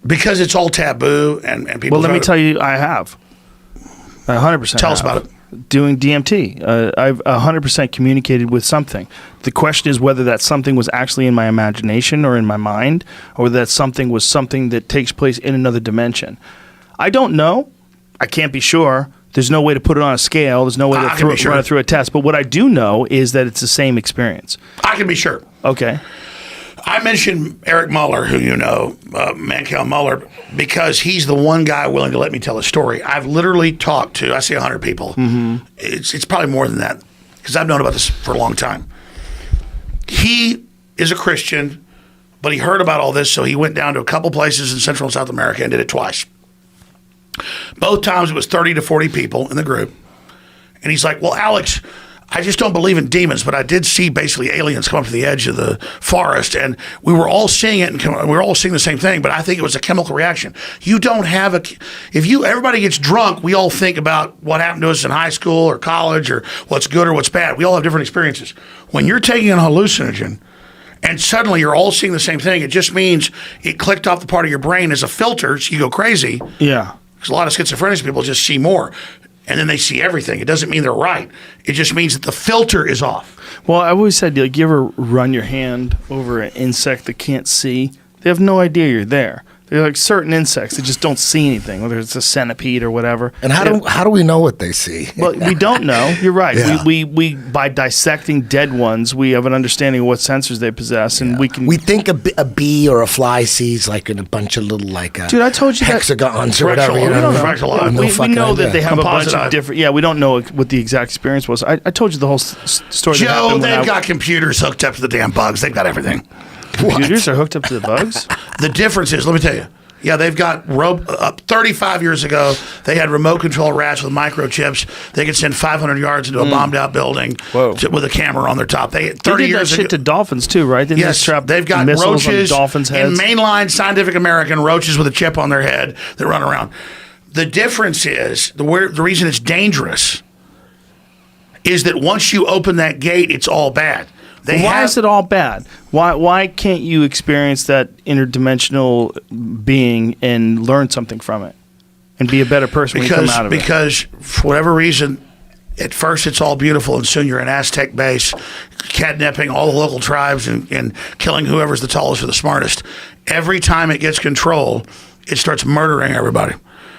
Because it's all taboo and people... Well, let me tell you, I have. 100%. Tell us about it. Doing DMT. I've 100% communicated with something. The question is whether that something was actually in my imagination or in my mind, or that something was something that takes place in another dimension. I don't know. I can't be sure. There's no way to put it on a scale. There's no way to run it through a test. But what I do know is that it's the same experience. I can be sure. Okay. I mentioned Eric Muller, who you know, Mankel Muller, because he's the one guy willing to let me tell a story. I've literally talked to, I say 100 people. Mm-hmm. It's probably more than that, because I've known about this for a long time. He is a Christian, but he heard about all this, so he went down to a couple places in Central and South America and did it twice. Both times it was 30 to 40 people in the group. And he's like, well, Alex, I just don't believe in demons, but I did see basically aliens come up to the edge of the forest, and we were all seeing it, and we were all seeing the same thing, but I think it was a chemical reaction. You don't have everybody gets drunk, we all think about what happened to us in high school or college or what's good or what's bad. We all have different experiences. When you're taking a hallucinogen, and suddenly you're all seeing the same thing, it just means it clicked off the part of your brain as a filter, so you go crazy. Yeah. Because a lot of schizophrenic people just see more. And then they see everything. It doesn't mean they're right. It just means that the filter is off. Well, I always said, like, you ever run your hand over an insect that can't see? They have no idea you're there. They're like certain insects that just don't see anything, whether it's a centipede or whatever. And how do we know what they see? Well, we don't know. You're right. Yeah. We by dissecting dead ones, we have an understanding of what sensors they possess, and we think a bee or a fly sees like in a bunch of little dude, I told you hexagons or whatever. We know that they have a bunch Composite of different. Yeah, we don't know what the exact experience was. I told you the whole story. Joe, they've got computers hooked up to the damn bugs. They've got everything. Computers are hooked up to the bugs? The difference is, let me tell you. Yeah, they've got 35 years ago, they had remote control rats with microchips. They could send 500 yards into a bombed out building with a camera on their top. They did that shit to dolphins too, right? Yes, they've got roaches on dolphins' heads. in mainline Scientific American, roaches with a chip on their head that run around. The difference is, the reason it's dangerous is that once you open that gate, it's all bad. Why is it all bad? Why can't you experience that interdimensional being and learn something from it and be a better person when you come out of it? Because for whatever reason, at first it's all beautiful, and soon you're in Aztec base, kidnapping all the local tribes and killing whoever's the tallest or the smartest. Every time it gets control, it starts murdering everybody.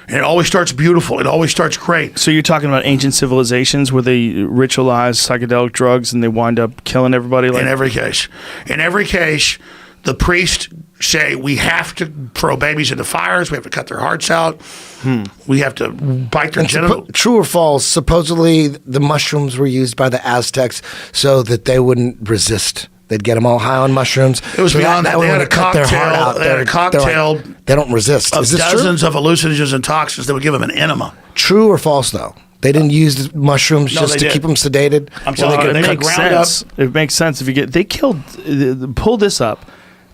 And it always starts beautiful. It always starts great. So you're talking about ancient civilizations where they ritualize psychedelic drugs and they wind up killing everybody? In every case. In every case, the priests say we have to throw babies into fires. We have to cut their hearts out. We have to bite their genitals. True or false, supposedly the mushrooms were used by the Aztecs so that they wouldn't resist. They'd get them all high on mushrooms. It was beyond that. They had a cocktail. They had a cocktail. They don't resist. Of dozens of hallucinogens and toxins that would give them an enema. True or false, though? They didn't use mushrooms just to keep them sedated. I'm telling you, it makes sense. It makes sense if you get. They killed. Pull this up.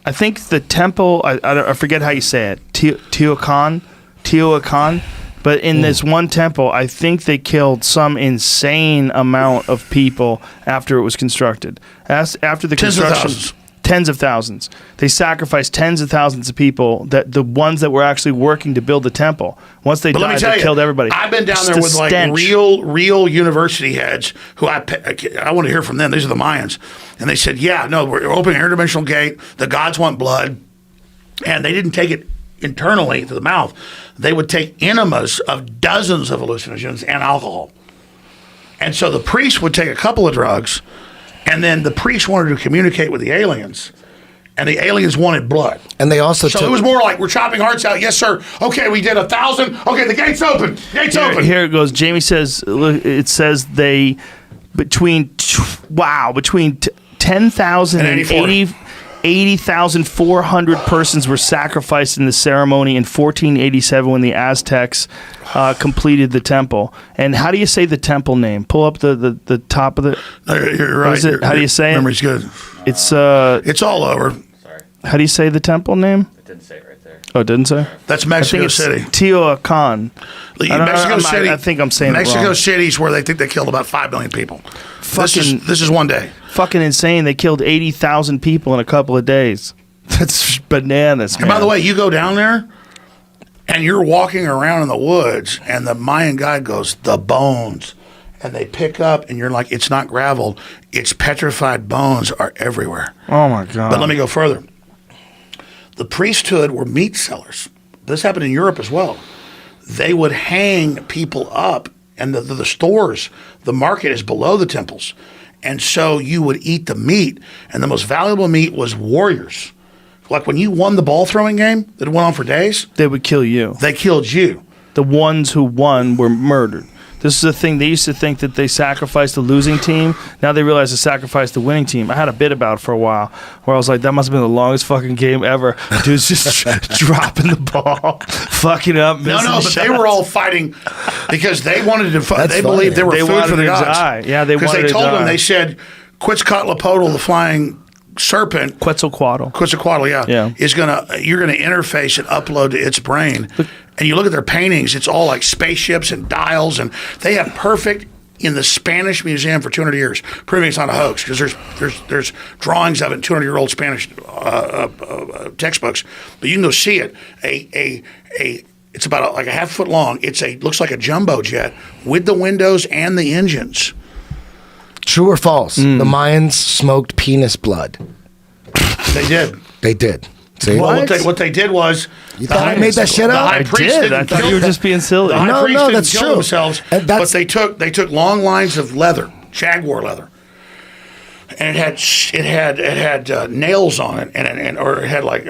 I think the temple. I forget how you say it. Teotihuacan. But in this one temple, I think they killed some insane amount of people after it was constructed. After the construction, tens of thousands. They sacrificed tens of thousands of people. That the ones that were actually working to build the temple. Once they died, they killed everybody. I've been down there with like real university heads who I want to hear from them. These are the Mayans, and they said, "Yeah, no, we're opening an interdimensional gate. The gods want blood," and they didn't take it internally to the mouth. They would take enemas of dozens of hallucinogens and alcohol. And so the priest would take a couple of drugs, and then the priest wanted to communicate with the aliens, and the aliens wanted blood. And they also it was more like, we're chopping hearts out. Yes, sir. Okay, we did 1,000. Okay, the gate's open. Open. Here it goes. Jamie says, it says they, between 10,000 and 80,400 persons were sacrificed in the ceremony in 1487 when the Aztecs completed the temple. And how do you say the temple name? Pull up the top of the... You're right. How do you say it? Memory's good. It's all over. Sorry. How do you say the temple name? It didn't say it right there. Oh, it didn't say? That's Mexico City. Teotihuacan. Mexico City. I think I'm saying Mexico it wrong. City's where they think they killed about 5 million people. This is one day. Fucking insane. They killed 80,000 people in a couple of days. That's bananas, man. And by the way, you go down there, And you're walking around in the woods, and the Mayan guide goes, the bones. And they pick up, and you're like, it's not gravel. It's petrified bones are everywhere. Oh, my God. But let me go further. The priesthood were meat sellers. This happened in Europe as well. They would hang people up, and the stores, the market is below the temples. And so you would eat the meat, and the most valuable meat was warriors. Like when you won the ball throwing game that went on for days, They would kill you. they killed you. The ones who won were murdered. This is the thing. They used to think that they sacrificed the losing team. Now they realize they sacrificed the winning team. I had a bit about it for a while where I was like, that must have been the longest fucking game ever. Dude's just dropping the ball, fucking up. No, missing but shots. they were all fighting because they wanted to fight. That's They funny. believed they were They food wanted for the to gods. die. Yeah, they Because wanted they to told them, die. they said, Quetzalcoatl, the flying serpent, Quetzalcoatl. Yeah. is you're gonna interface and upload to its brain. And you look at their paintings; it's all like spaceships and dials, and they have perfect in the Spanish Museum for 200 years, proving it's not a hoax because there's drawings of it in 200-year-old Spanish textbooks. But you can go see it. It's about like a half foot long. Looks like a jumbo jet with the windows and the engines. True or false? The Mayans smoked penis blood. They did. They did. See? Well, what they did was You thought I made that shit up? The high I priest did. didn't I thought kill you were them. just being silly. The high No, priest no, didn't that's kill true. themselves, And but they took long lines of leather, jaguar leather, and it had nails on it, or it had like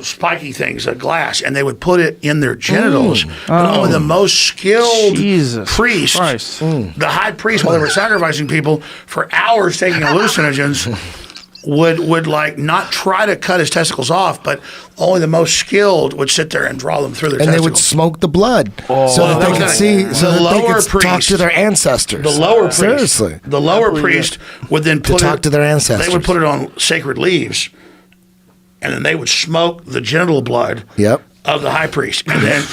spiky things, glass, and they would put it in their genitals. And only the most skilled Jesus priest, Christ. the high priest, while they were sacrificing people for hours, taking hallucinogens. Would like not try to cut his testicles off, but only the most skilled would sit there and draw them through their And testicles. they would smoke the blood so that they could see, so that they could talk to their ancestors. The lower priest, Seriously. the lower priest would then put talk to their ancestors. They would put it on sacred leaves, and then they would smoke the genital blood Yep. of the high priest, and then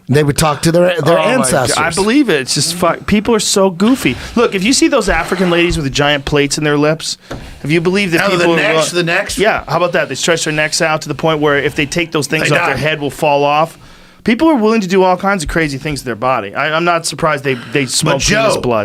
They would talk to their Oh my God. ancestors. I believe it. It's just people are so goofy. Look, if you see those African ladies with the giant plates in their lips, if you believe that people the necks. yeah, how about that? They stretch their necks out to the point where if they take those things They off, die. their head will fall off. People are willing to do all kinds of crazy things to their body. I'm not surprised they smoke penis Joe, blood.